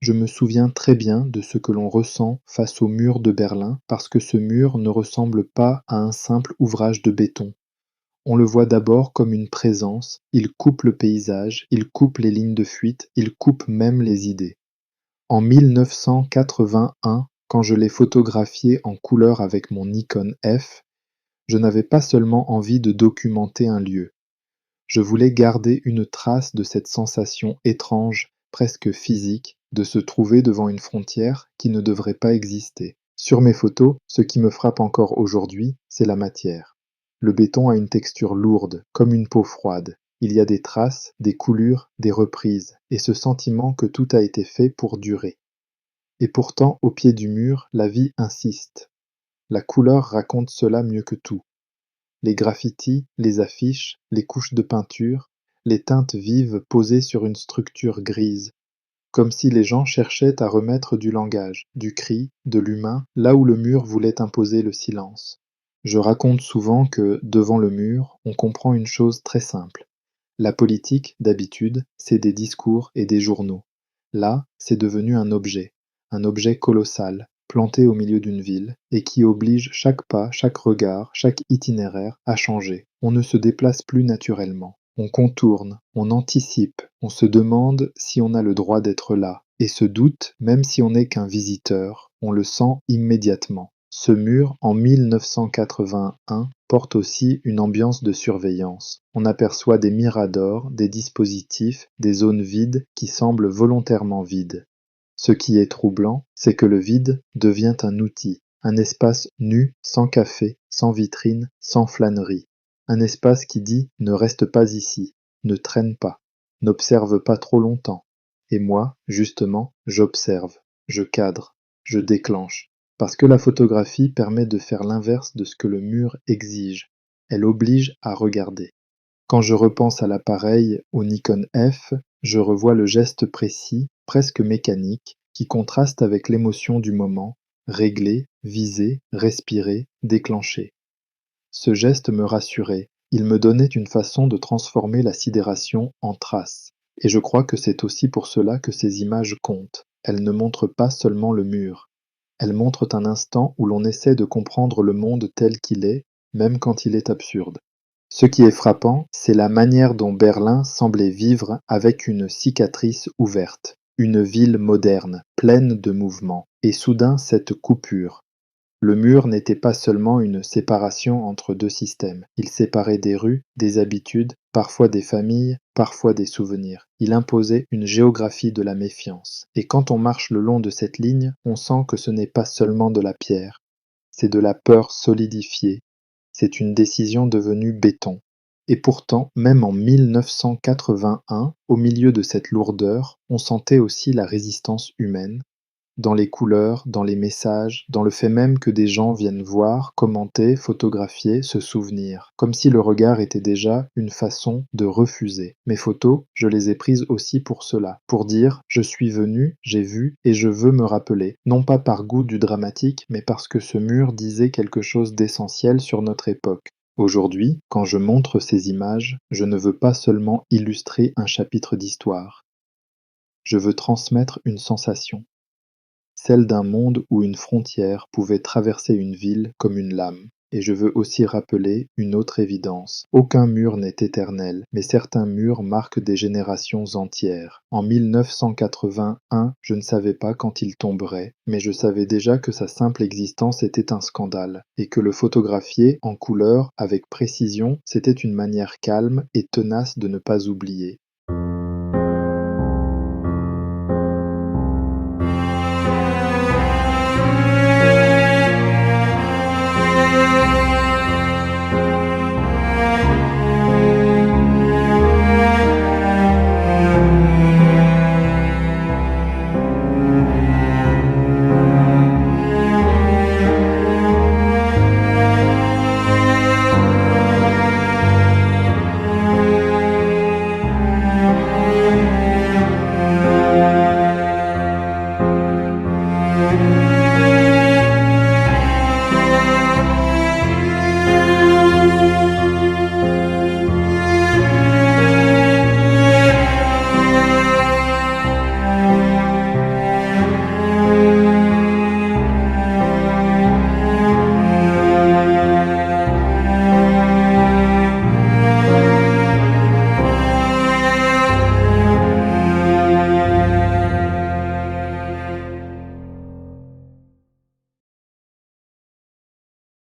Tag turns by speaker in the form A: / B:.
A: Je me souviens très bien de ce que l'on ressent face au mur de Berlin parce que ce mur ne ressemble pas à un simple ouvrage de béton. On le voit d'abord comme une présence, il coupe le paysage, il coupe les lignes de fuite, il coupe même les idées. En 1981, quand je l'ai photographié en couleur avec mon Nikon F, je n'avais pas seulement envie de documenter un lieu. Je voulais garder une trace de cette sensation étrange, presque physique, de se trouver devant une frontière qui ne devrait pas exister. Sur mes photos, ce qui me frappe encore aujourd'hui, c'est la matière. Le béton a une texture lourde, comme une peau froide. Il y a des traces, des coulures, des reprises, et ce sentiment que tout a été fait pour durer. Et pourtant, au pied du mur, la vie insiste. La couleur raconte cela mieux que tout. Les graffitis, les affiches, les couches de peinture, les teintes vives posées sur une structure grise, comme si les gens cherchaient à remettre du langage, du cri, de l'humain, là où le mur voulait imposer le silence. Je raconte souvent que, devant le mur, on comprend une chose très simple. La politique, d'habitude, c'est des discours et des journaux. Là, c'est devenu un objet colossal, planté au milieu d'une ville, et qui oblige chaque pas, chaque regard, chaque itinéraire à changer. On ne se déplace plus naturellement. On contourne, on anticipe, on se demande si on a le droit d'être là, et ce doute, même si on n'est qu'un visiteur, on le sent immédiatement. Ce mur, en 1981, porte aussi une ambiance de surveillance. On aperçoit des miradors, des dispositifs, des zones vides qui semblent volontairement vides. Ce qui est troublant, c'est que le vide devient un outil, un espace nu, sans café, sans vitrine, sans flânerie. Un espace qui dit ne reste pas ici, ne traîne pas, n'observe pas trop longtemps. Et moi, justement, j'observe, je cadre, je déclenche. Parce que la photographie permet de faire l'inverse de ce que le mur exige. Elle oblige à regarder. Quand je repense à l'appareil, au Nikon F, je revois le geste précis, presque mécanique, qui contraste avec l'émotion du moment, régler, viser, respirer, déclencher. Ce geste me rassurait, il me donnait une façon de transformer la sidération en trace. Et je crois que c'est aussi pour cela que ces images comptent. Elles ne montrent pas seulement le mur. Elles montrent un instant où l'on essaie de comprendre le monde tel qu'il est, même quand il est absurde. Ce qui est frappant, c'est la manière dont Berlin semblait vivre avec une cicatrice ouverte, une ville moderne, pleine de mouvements, et soudain cette coupure. Le mur n'était pas seulement une séparation entre deux systèmes, il séparait des rues, des habitudes, parfois des familles, parfois des souvenirs. Il imposait une géographie de la méfiance. Et quand on marche le long de cette ligne, on sent que ce n'est pas seulement de la pierre, c'est de la peur solidifiée, c'est une décision devenue béton. Et pourtant, même en 1981, au milieu de cette lourdeur, on sentait aussi la résistance humaine, dans les couleurs, dans les messages, dans le fait même que des gens viennent voir, commenter, photographier, se souvenir, comme si le regard était déjà une façon de refuser. Mes photos, je les ai prises aussi pour cela, pour dire je suis venu, j'ai vu et je veux me rappeler, non pas par goût du dramatique, mais parce que ce mur disait quelque chose d'essentiel sur notre époque. Aujourd'hui, quand je montre ces images, je ne veux pas seulement illustrer un chapitre d'histoire, je veux transmettre une sensation, celle d'un monde où une frontière pouvait traverser une ville comme une lame. Et je veux aussi rappeler une autre évidence. Aucun mur n'est éternel, mais certains murs marquent des générations entières. En 1981, je ne savais pas quand il tomberait, mais je savais déjà que sa simple existence était un scandale, et que le photographier en couleur, avec précision, c'était une manière calme et tenace de ne pas oublier.